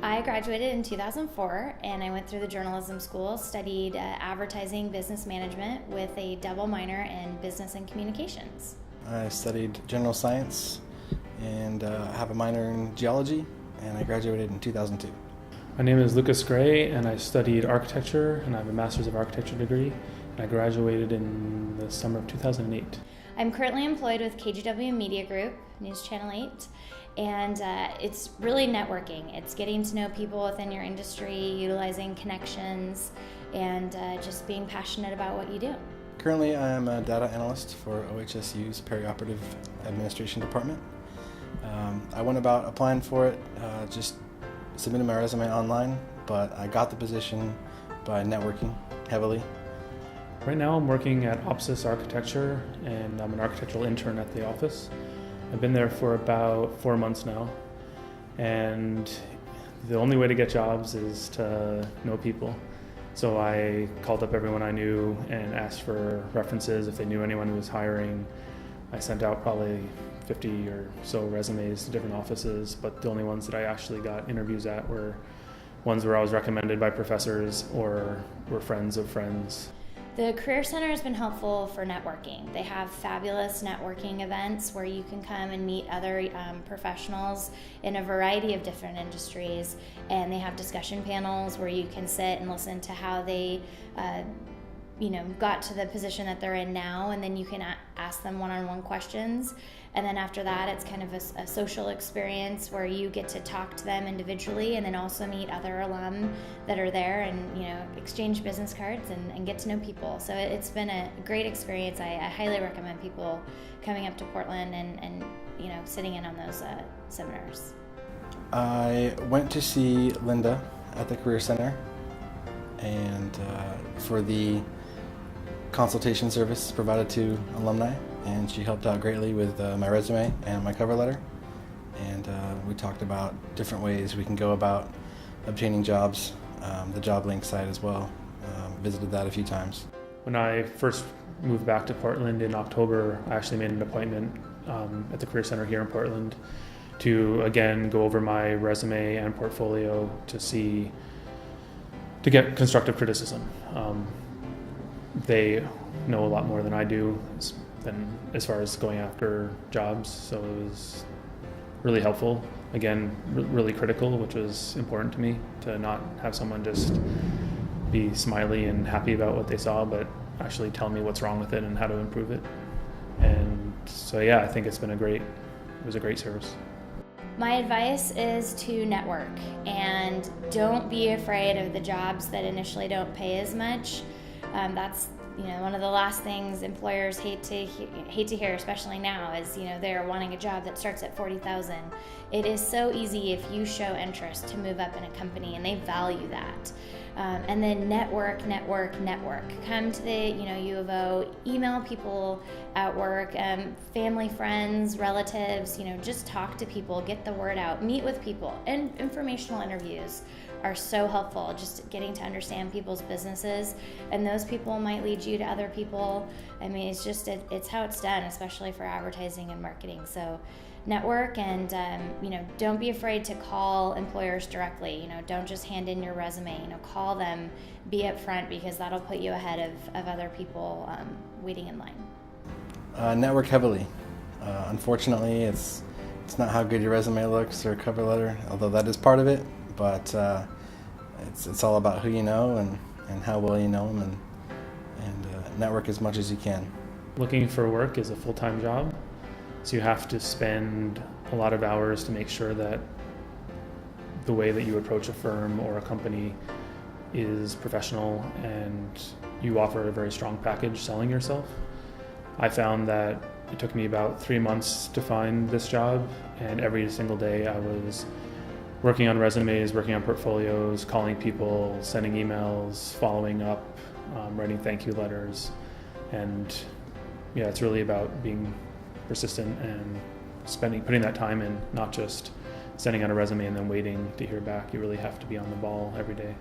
I graduated in 2004 and I went through the journalism school, studied advertising business management with a double minor in business and communications. I studied general science and have a minor in geology, and I graduated in 2002. My name is Lucas Gray, and I studied architecture, and I have a Master's of Architecture degree, and I graduated in the summer of 2008. I'm currently employed with KGW Media Group, News Channel 8, and it's really networking. It's getting to know people within your industry, utilizing connections, and just being passionate about what you do. Currently, I am a data analyst for OHSU's Perioperative Administration Department. I went about applying for it, just submitted my resume online, but I got the position by networking heavily. Right now I'm working at Opsis Architecture, and I'm an architectural intern at the office. I've been there for about 4 months now, and the only way to get jobs is to know people. So I called up everyone I knew and asked for references if they knew anyone who was hiring. I sent out probably 50 or so resumes to different offices, but the only ones that I actually got interviews at were ones where I was recommended by professors or were friends of friends. The Career Center has been helpful for networking. They have fabulous networking events where you can come and meet other professionals in a variety of different industries, and they have discussion panels where you can sit and listen to how they got to the position that they're in now, and then you can ask them one-on-one questions. And then after that, it's kind of a social experience where you get to talk to them individually and then also meet other alum that are there and exchange business cards and get to know people. So it's been a great experience. I highly recommend people coming up to Portland and sitting in on those seminars. I went to see Linda at the Career Center and for the consultation service provided to alumni, and she helped out greatly with my resume and my cover letter, and we talked about different ways we can go about obtaining jobs, the job link site as well. Visited that a few times. When I first moved back to Portland in October, I actually made an appointment at the Career Center here in Portland to again go over my resume and portfolio to get constructive criticism. They know a lot more than I do as far as going after jobs, so it was really helpful. Again, really critical, which was important to me, to not have someone just be smiley and happy about what they saw, but actually tell me what's wrong with it and how to improve it. And so I think it was a great service. My advice is to network, and don't be afraid of the jobs that initially don't pay as much. That's one of the last things employers hate to hear, especially now, is they're wanting a job that starts at $40,000. It is so easy if you show interest to move up in a company, and they value that. And then network. Come to the U of O, email people at work, family, friends, relatives. Just talk to people, get the word out, meet with people, and informational interviews are so helpful, just getting to understand people's businesses, and those people might lead you to other people. I mean, it's how it's done, especially for advertising and marketing. So network, and don't be afraid to call employers directly. Don't just hand in your resume. Call them, be upfront, because that'll put you ahead of other people waiting in line. Network heavily. Unfortunately, it's not how good your resume looks or cover letter, although that is part of it. But it's all about who you know and how well you know them, and network as much as you can. Looking for work is a full-time job, so you have to spend a lot of hours to make sure that the way that you approach a firm or a company is professional and you offer a very strong package selling yourself. I found that it took me about 3 months to find this job, and every single day I was working on resumes, working on portfolios, calling people, sending emails, following up, writing thank you letters. And it's really about being persistent and putting that time in, not just sending out a resume and then waiting to hear back. You really have to be on the ball every day.